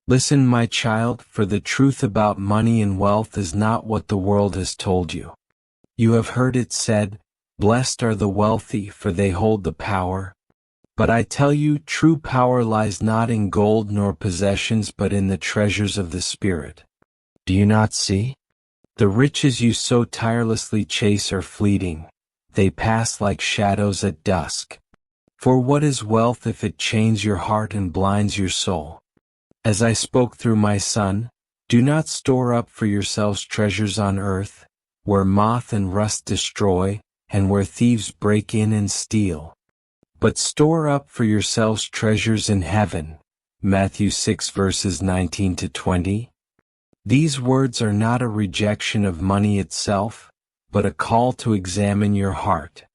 Listen, my child, for the truth about money and wealth is not what the world has told you. You have heard it said, "Blessed are the wealthy, for they hold the power." But I tell you, true power lies not in gold nor possessions but in the treasures of the Spirit. Do you not see? The riches you so tirelessly chase are fleeting. They pass like shadows at dusk. For what is wealth if it chains your heart and blinds your soul? As I spoke through my Son, do not store up for yourselves treasures on earth, where moth and rust destroy, and where thieves break in and steal. But store up for yourselves treasures in heaven. Matthew 6 verses 19 to 20. These words are not a rejection of money itself, but a call to examine your heart.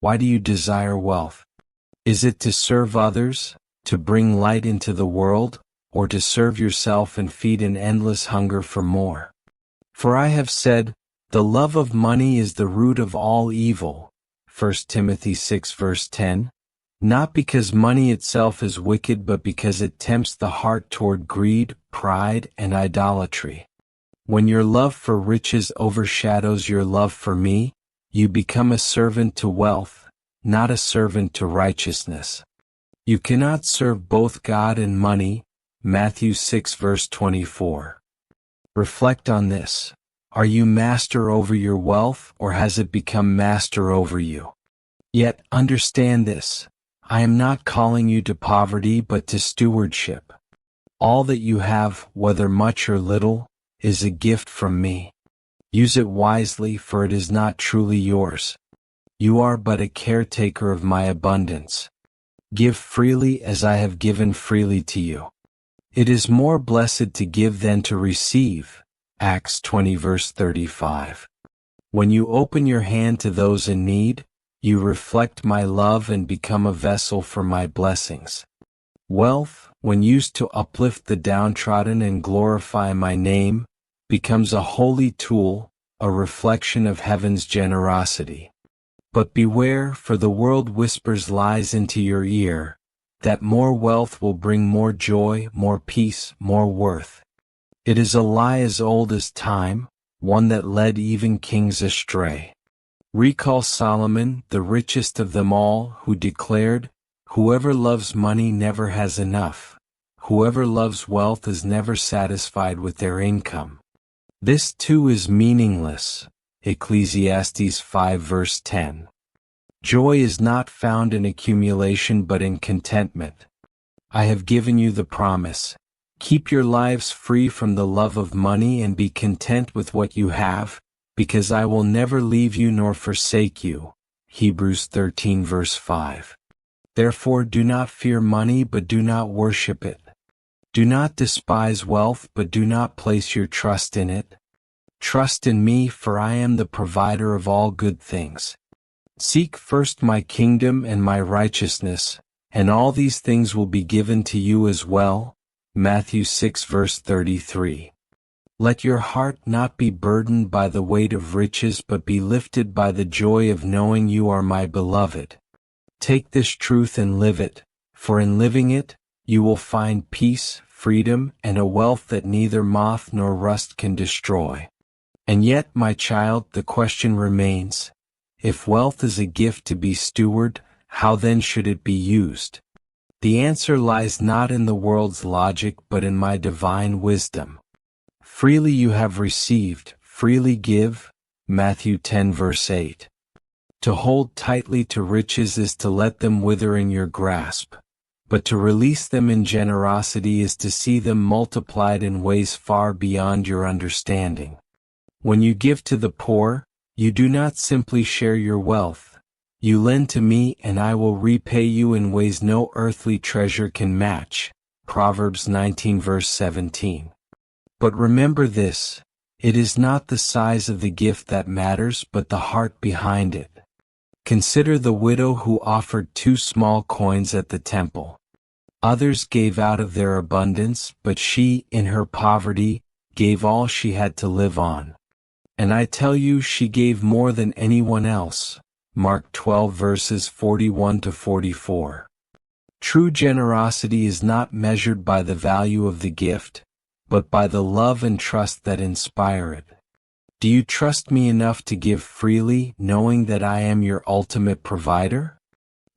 Why do you desire wealth? Is it to serve others, to bring light into the world, or to serve yourself and feed an endless hunger for more? For I have said, the love of money is the root of all evil. 1 Timothy 6 verse 10. Not because money itself is wicked but because it tempts the heart toward greed, pride, and idolatry. When your love for riches overshadows your love for me, you become a servant to wealth, not a servant to righteousness. You cannot serve both God and money. Matthew 6 verse 24. Reflect on this. Are you master over your wealth, or has it become master over you? Yet understand this. I am not calling you to poverty but to stewardship. All that you have, whether much or little, is a gift from me. Use it wisely, for it is not truly yours. You are but a caretaker of my abundance. Give freely as I have given freely to you. It is more blessed to give than to receive. Acts 20 verse 35. When you open your hand to those in need, you reflect my love and become a vessel for my blessings. Wealth, when used to uplift the downtrodden and glorify my name, becomes a holy tool, a reflection of heaven's generosity. But beware, for the world whispers lies into your ear, that more wealth will bring more joy, more peace, more worth. It is a lie as old as time, one that led even kings astray. Recall Solomon, the richest of them all, who declared, "Whoever loves money never has enough. Whoever loves wealth is never satisfied with their income." This too is meaningless. Ecclesiastes 5 verse 10. Joy is not found in accumulation but in contentment. I have given you the promise. Keep your lives free from the love of money and be content with what you have, because I will never leave you nor forsake you. Hebrews 13 verse 5. Therefore do not fear money but do not worship it. Do not despise wealth but do not place your trust in it. Trust in me, for I am the provider of all good things. Seek first my kingdom and my righteousness, and all these things will be given to you as well. Matthew 6 verse 33. Let your heart not be burdened by the weight of riches but be lifted by the joy of knowing you are my beloved. Take this truth and live it, for in living it, you will find peace, freedom, and a wealth that neither moth nor rust can destroy. And yet, my child, the question remains, if wealth is a gift to be stewarded, how then should it be used? The answer lies not in the world's logic but in my divine wisdom. Freely you have received, freely give. Matthew 10 verse 8. To hold tightly to riches is to let them wither in your grasp, but to release them in generosity is to see them multiplied in ways far beyond your understanding. When you give to the poor, you do not simply share your wealth. You lend to me and I will repay you in ways no earthly treasure can match. Proverbs 19 verse 17. But remember this, it is not the size of the gift that matters but the heart behind it. Consider the widow who offered 2 small coins at the temple. Others gave out of their abundance, but she, in her poverty, gave all she had to live on. And I tell you, she gave more than anyone else. Mark 12 verses 41 to 44. True generosity is not measured by the value of the gift, but by the love and trust that inspire it. Do you trust me enough to give freely, knowing that I am your ultimate provider?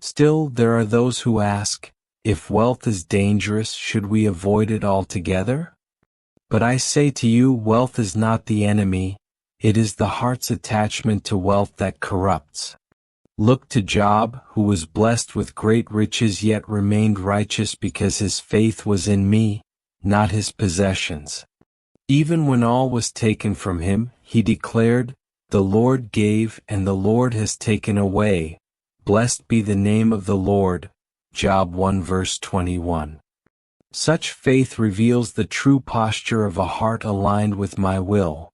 Still, there are those who ask, if wealth is dangerous, should we avoid it altogether? But I say to you, wealth is not the enemy, it is the heart's attachment to wealth that corrupts. Look to Job, who was blessed with great riches yet remained righteous because his faith was in me, not his possessions. Even when all was taken from him, he declared, "The Lord gave and the Lord has taken away. Blessed be the name of the Lord." Job 1 verse 21. Such faith reveals the true posture of a heart aligned with my will,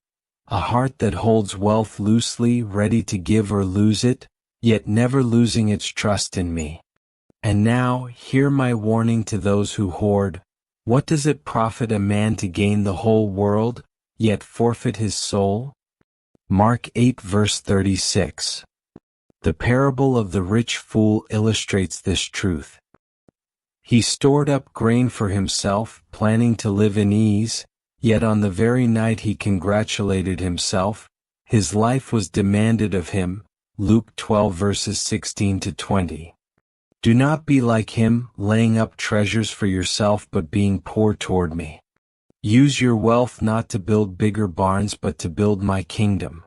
a heart that holds wealth loosely, ready to give or lose it, yet never losing its trust in me. And now, hear my warning to those who hoard. What does it profit a man to gain the whole world, yet forfeit his soul? Mark 8 verse 36. The parable of the rich fool illustrates this truth. He stored up grain for himself, planning to live in ease, yet on the very night he congratulated himself, his life was demanded of him. Luke 12 verses 16 to 20. Do not be like him, laying up treasures for yourself but being poor toward me. Use your wealth not to build bigger barns but to build my kingdom.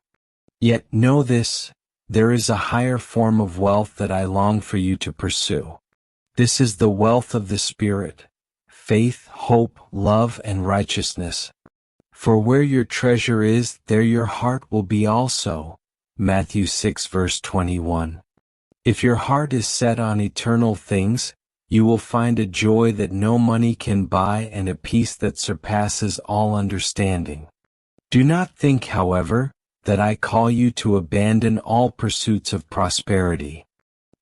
Yet know this, there is a higher form of wealth that I long for you to pursue. This is the wealth of the Spirit, faith, hope, love, and righteousness. For where your treasure is, there your heart will be also. Matthew 6 verse 21. If your heart is set on eternal things, you will find a joy that no money can buy and a peace that surpasses all understanding. Do not think, however, that I call you to abandon all pursuits of prosperity.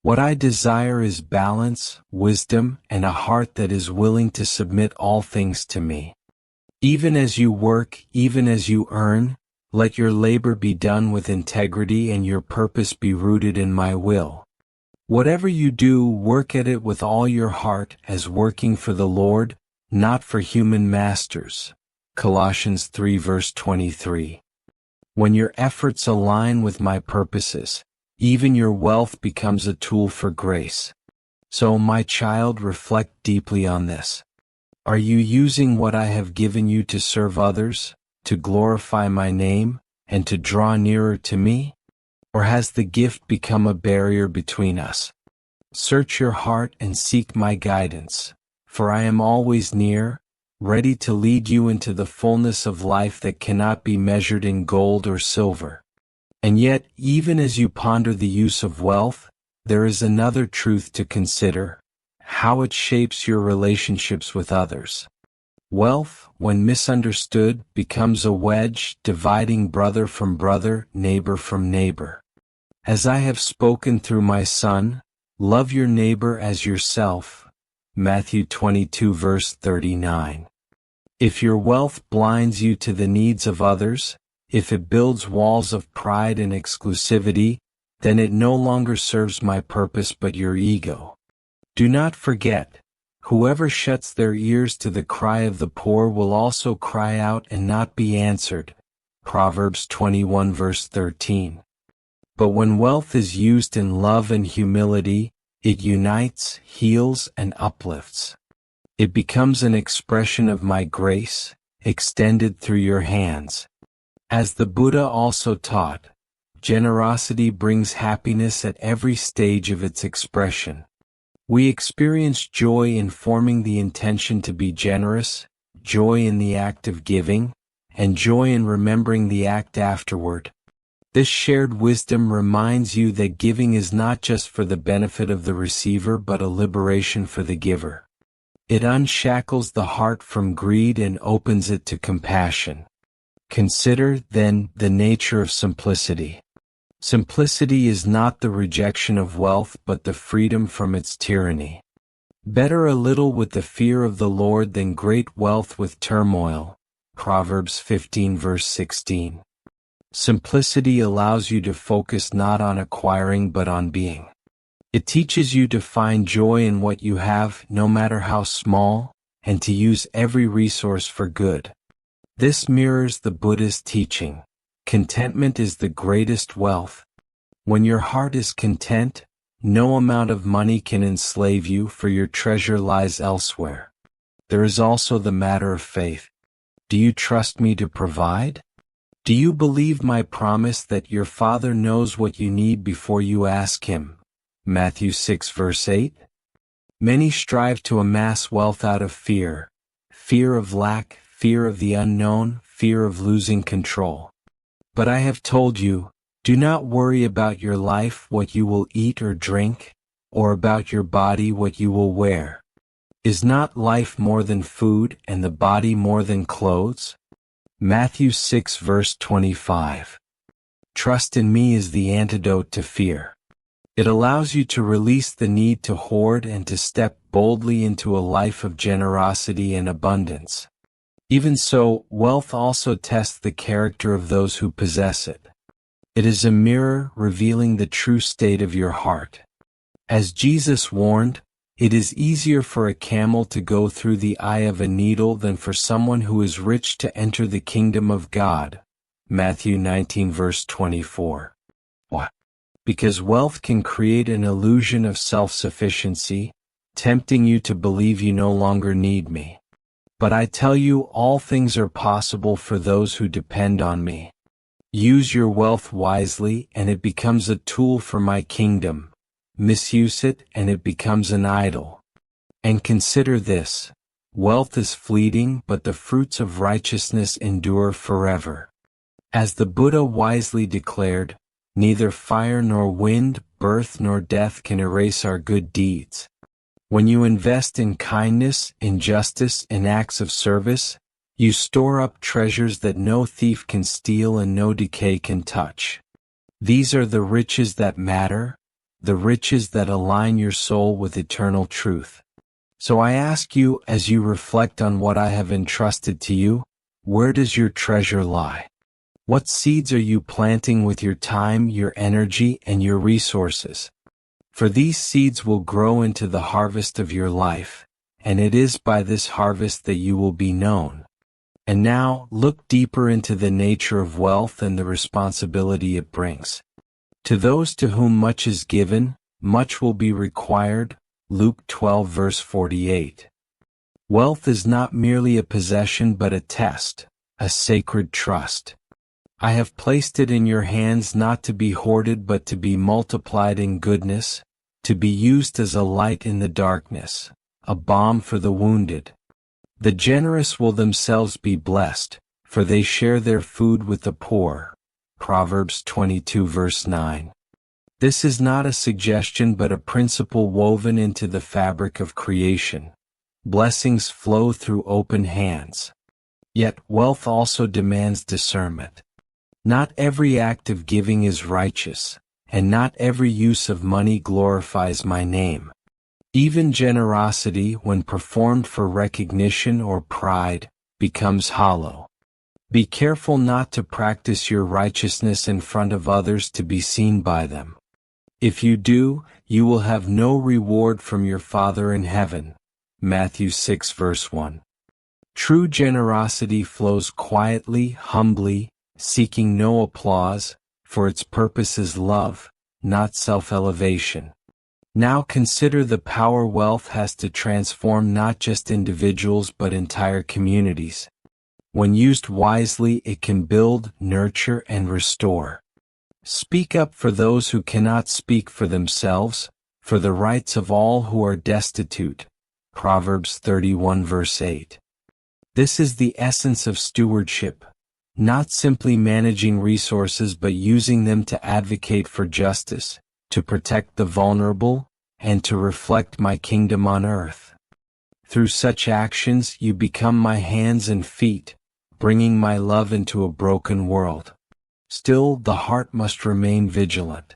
What I desire is balance, wisdom, and a heart that is willing to submit all things to me. Even as you work, even as you earn, let your labor be done with integrity and your purpose be rooted in my will. Whatever you do, work at it with all your heart as working for the Lord, not for human masters. Colossians 3 verse 23. When your efforts align with my purposes, even your wealth becomes a tool for grace. So, my child, reflect deeply on this. Are you using what I have given you to serve others, to glorify my name, and to draw nearer to me? Or has the gift become a barrier between us? Search your heart and seek my guidance, for I am always near, ready to lead you into the fullness of life that cannot be measured in gold or silver. And yet, even as you ponder the use of wealth, there is another truth to consider: how it shapes your relationships with others. Wealth, when misunderstood, becomes a wedge, dividing brother from brother, neighbor from neighbor. As I have spoken through my Son, love your neighbor as yourself. Matthew 22 verse 39. If your wealth blinds you to the needs of others, if it builds walls of pride and exclusivity, then it no longer serves my purpose but your ego. Do not forget, whoever shuts their ears to the cry of the poor will also cry out and not be answered. Proverbs 21 verse 13. But when wealth is used in love and humility, it unites, heals, and uplifts. It becomes an expression of my grace, extended through your hands. As the Buddha also taught, generosity brings happiness at every stage of its expression. We experience joy in forming the intention to be generous, joy in the act of giving, and joy in remembering the act afterward. This shared wisdom reminds you that giving is not just for the benefit of the receiver but a liberation for the giver. It unshackles the heart from greed and opens it to compassion. Consider, then, the nature of simplicity. Simplicity is not the rejection of wealth but the freedom from its tyranny. Better a little with the fear of the Lord than great wealth with turmoil. Proverbs 15 verse 16. Simplicity allows you to focus not on acquiring but on being. It teaches you to find joy in what you have, no matter how small, and to use every resource for good. This mirrors the Buddha's teaching. Contentment is the greatest wealth. When your heart is content, no amount of money can enslave you, for your treasure lies elsewhere. There is also the matter of faith. Do you trust me to provide? Do you believe my promise that your Father knows what you need before you ask Him? Matthew 6 verse 8. Many strive to amass wealth out of fear. Fear of lack, fear of the unknown, fear of losing control. But I have told you, do not worry about your life, what you will eat or drink, or about your body, what you will wear. Is not life more than food, and the body more than clothes? Matthew 6 verse 25. Trust in me is the antidote to fear. It allows you to release the need to hoard and to step boldly into a life of generosity and abundance. Even so, wealth also tests the character of those who possess it. It is a mirror revealing the true state of your heart. As Jesus warned, it is easier for a camel to go through the eye of a needle than for someone who is rich to enter the kingdom of God. Matthew 19 verse 24. Why? Because wealth can create an illusion of self-sufficiency, tempting you to believe you no longer need me. But I tell you, all things are possible for those who depend on me. Use your wealth wisely, and it becomes a tool for my kingdom. Misuse it, and it becomes an idol. And consider this: wealth is fleeting, but the fruits of righteousness endure forever. As the Buddha wisely declared, neither fire nor wind, birth nor death can erase our good deeds. When you invest in kindness, in justice, in acts of service, you store up treasures that no thief can steal and no decay can touch. These are the riches that matter, the riches that align your soul with eternal truth. So I ask you, as you reflect on what I have entrusted to you, where does your treasure lie? What seeds are you planting with your time, your energy, and your resources? For these seeds will grow into the harvest of your life, and it is by this harvest that you will be known. And now, look deeper into the nature of wealth and the responsibility it brings. To those to whom much is given, much will be required. Luke 12 verse 48. Wealth is not merely a possession but a test, a sacred trust. I have placed it in your hands not to be hoarded but to be multiplied in goodness, to be used as a light in the darkness, a balm for the wounded. The generous will themselves be blessed, for they share their food with the poor. Proverbs 22 verse 9. This is not a suggestion but a principle woven into the fabric of creation. Blessings flow through open hands. Yet wealth also demands discernment. Not every act of giving is righteous, and not every use of money glorifies my name. Even generosity, when performed for recognition or pride, becomes hollow. Be careful not to practice your righteousness in front of others to be seen by them. If you do, you will have no reward from your Father in heaven. Matthew 6 verse 1. True generosity flows quietly, humbly, seeking no applause, for its purpose is love, not self-elevation. Now consider the power wealth has to transform not just individuals but entire communities. When used wisely, it can build, nurture, and restore. Speak up for those who cannot speak for themselves, for the rights of all who are destitute. Proverbs 31 verse 8. This is the essence of stewardship, not simply managing resources but using them to advocate for justice, to protect the vulnerable, and to reflect my kingdom on earth. Through such actions you become my hands and feet, bringing my love into a broken world. Still, the heart must remain vigilant.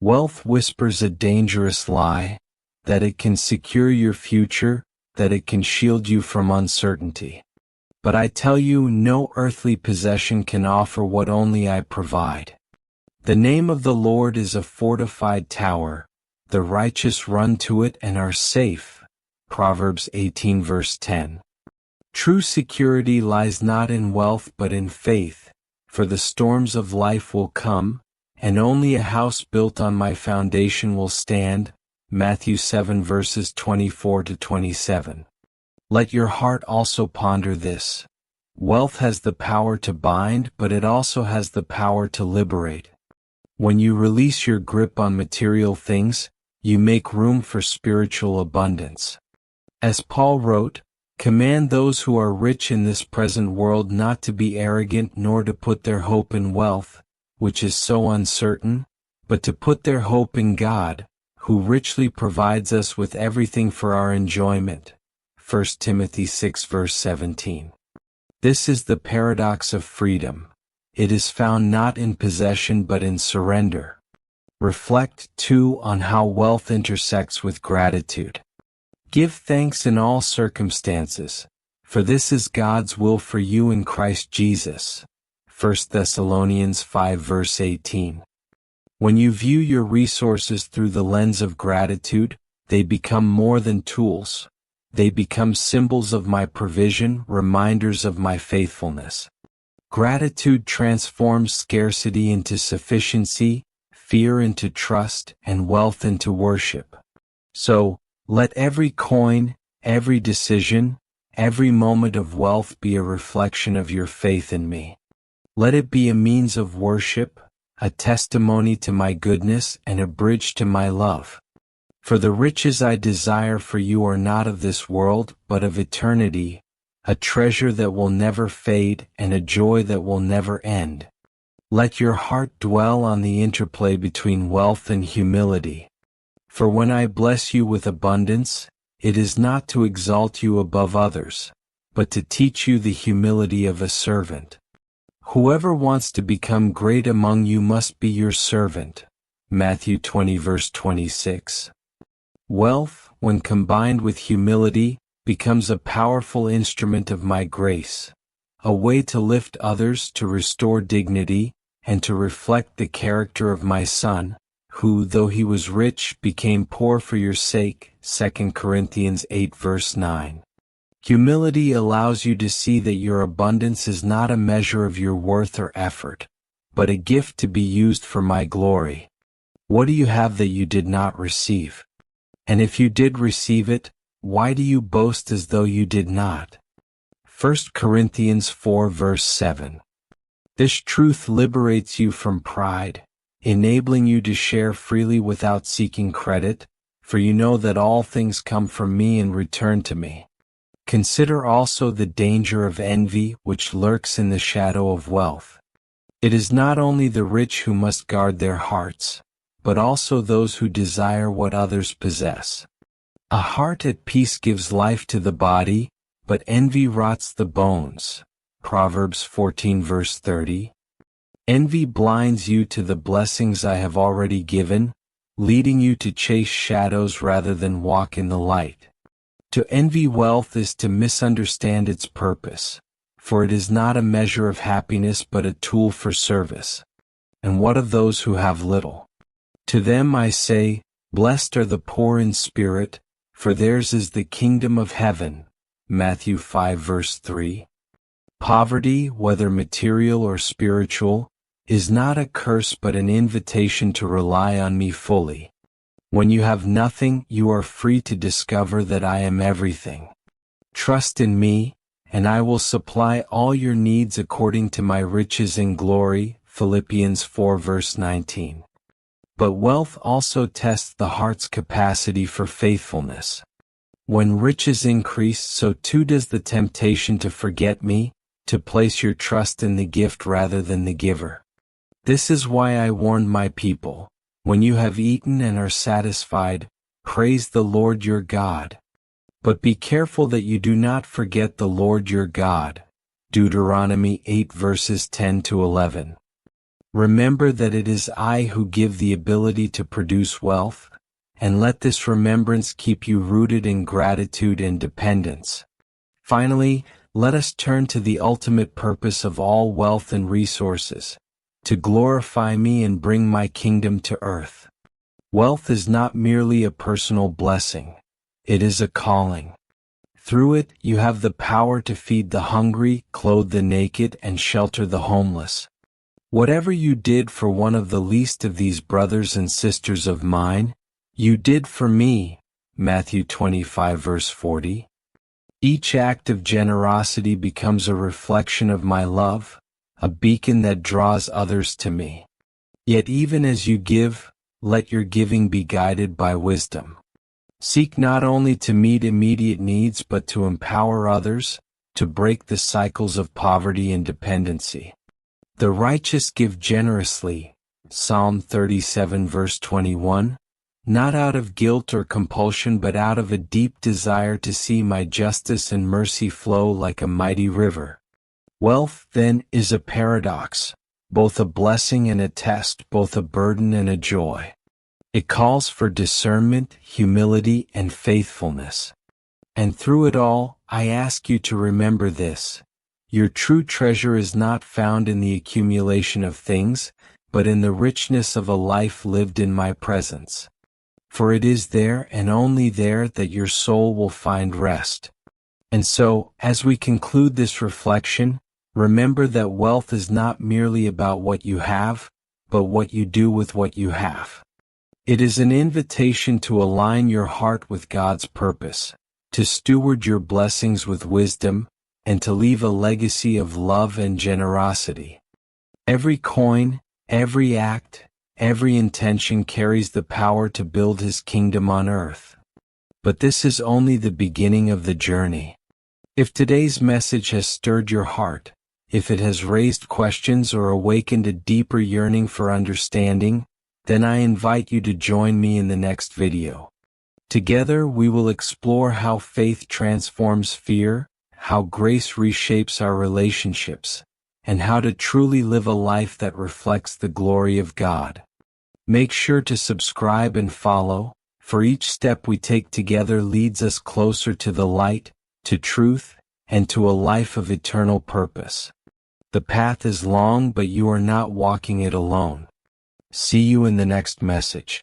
Wealth whispers a dangerous lie, that it can secure your future, that it can shield you from uncertainty. But I tell you, no earthly possession can offer what only I provide. The name of the Lord is a fortified tower. the righteous run to it and are safe. Proverbs 18 verse 10. True security lies not in wealth but in faith, for the storms of life will come, and only a house built on my foundation will stand. Matthew 7 verses 24 to 27. Let your heart also ponder this. Wealth has the power to bind, but it also has the power to liberate. When you release your grip on material things, you make room for spiritual abundance. As Paul wrote, "Command those who are rich in this present world not to be arrogant nor to put their hope in wealth, which is so uncertain, but to put their hope in God, who richly provides us with everything for our enjoyment." 1 Timothy 6 verse 17. This is the paradox of freedom. It is found not in possession but in surrender. Reflect, too, on how wealth intersects with gratitude. Give thanks in all circumstances, for this is God's will for you in Christ Jesus. 1 Thessalonians 5 verse 18. When you view your resources through the lens of gratitude, they become more than tools. They become symbols of my provision, reminders of my faithfulness. Gratitude transforms scarcity into sufficiency, fear into trust, and wealth into worship. So, let every coin, every decision, every moment of wealth be a reflection of your faith in me. Let it be a means of worship, a testimony to my goodness, and a bridge to my love. For the riches I desire for you are not of this world, but of eternity, a treasure that will never fade and a joy that will never end. Let your heart dwell on the interplay between wealth and humility. For when I bless you with abundance, it is not to exalt you above others, but to teach you the humility of a servant. Whoever wants to become great among you must be your servant. Matthew 20 verse 26. Wealth, when combined with humility, becomes a powerful instrument of my grace, a way to lift others, to restore dignity, and to reflect the character of my Son, who, though he was rich, became poor for your sake. 2 Corinthians 8 verse 9. Humility allows you to see that your abundance is not a measure of your worth or effort, but a gift to be used for my glory. What do you have that you did not receive? And if you did receive it, why do you boast as though you did not? 1 Corinthians 4 verse 7. This truth liberates you from pride, enabling you to share freely without seeking credit, for you know that all things come from me and return to me. Consider also the danger of envy which lurks in the shadow of wealth. It is not only the rich who must guard their hearts, but also those who desire what others possess. A heart at peace gives life to the body, but envy rots the bones. Proverbs 14 verse 30. Envy blinds you to the blessings I have already given, leading you to chase shadows rather than walk in the light. To envy wealth is to misunderstand its purpose, for it is not a measure of happiness but a tool for service. And what of those who have little? To them I say, blessed are the poor in spirit, for theirs is the kingdom of heaven. Matthew 5 verse 3. Poverty, whether material or spiritual, is not a curse but an invitation to rely on me fully. When you have nothing, you are free to discover that I am everything. Trust in me, and I will supply all your needs according to my riches in glory. Philippians 4 verse 19. But wealth also tests the heart's capacity for faithfulness. When riches increase, so too does the temptation to forget me, to place your trust in the gift rather than the giver. This is why I warned my people, when you have eaten and are satisfied, praise the Lord your God. But be careful that you do not forget the Lord your God. Deuteronomy 8 verses 10 to 11. Remember that it is I who give the ability to produce wealth, and let this remembrance keep you rooted in gratitude and dependence. Finally, let us turn to the ultimate purpose of all wealth and resources, to glorify me and bring my kingdom to earth. Wealth is not merely a personal blessing. It is a calling. Through it, you have the power to feed the hungry, clothe the naked, and shelter the homeless. Whatever you did for one of the least of these brothers and sisters of mine, you did for me. Matthew 25 verse 40. Each act of generosity becomes a reflection of my love, a beacon that draws others to me. Yet even as you give, let your giving be guided by wisdom. Seek not only to meet immediate needs but to empower others, to break the cycles of poverty and dependency. The righteous give generously, Psalm 37 verse 21, not out of guilt or compulsion but out of a deep desire to see my justice and mercy flow like a mighty river. Wealth, then, is a paradox, both a blessing and a test, both a burden and a joy. It calls for discernment, humility, and faithfulness. And through it all, I ask you to remember this. Your true treasure is not found in the accumulation of things, but in the richness of a life lived in my presence. For it is there and only there that your soul will find rest. And so, as we conclude this reflection, remember that wealth is not merely about what you have, but what you do with what you have. It is an invitation to align your heart with God's purpose, to steward your blessings with wisdom, and to leave a legacy of love and generosity. Every coin, every act, every intention carries the power to build His kingdom on earth. But this is only the beginning of the journey. If today's message has stirred your heart, if it has raised questions or awakened a deeper yearning for understanding, then I invite you to join me in the next video. Together we will explore how faith transforms fear, how grace reshapes our relationships, and how to truly live a life that reflects the glory of God. Make sure to subscribe and follow, for each step we take together leads us closer to the light, to truth, and to a life of eternal purpose. The path is long, but you are not walking it alone. See you in the next message.